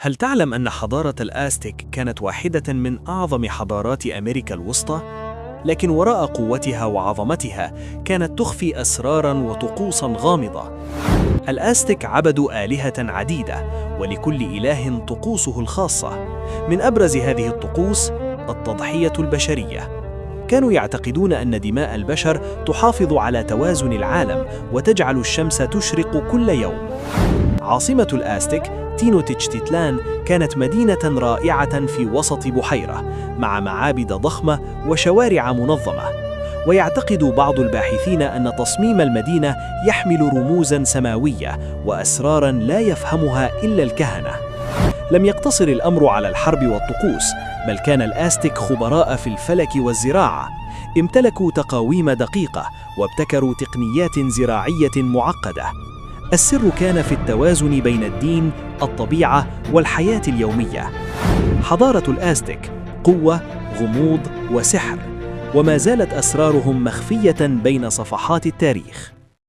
هل تعلم أن حضارة الآزتك كانت واحدة من أعظم حضارات أمريكا الوسطى؟ لكن وراء قوتها وعظمتها كانت تخفي أسراراً وطقوساً غامضة. الآزتك عبدوا آلهة عديدة، ولكل إله طقوسه الخاصة. من أبرز هذه الطقوس التضحية البشرية. كانوا يعتقدون أن دماء البشر تحافظ على توازن العالم وتجعل الشمس تشرق كل يوم. عاصمة الآزتك تينوتيتشتيتلان كانت مدينة رائعة في وسط بحيرة، مع معابد ضخمة وشوارع منظمة. ويعتقد بعض الباحثين أن تصميم المدينة يحمل رموزاً سماوية وأسراراً لا يفهمها إلا الكهنة. لم يقتصر الأمر على الحرب والطقوس، بل كان الآزتك خبراء في الفلك والزراعة. امتلكوا تقاويم دقيقة وابتكروا تقنيات زراعية معقدة. السر كان في التوازن بين الدين، الطبيعة والحياة اليومية. حضارة الآزتك قوة، غموض وسحر، وما زالت أسرارهم مخفية بين صفحات التاريخ.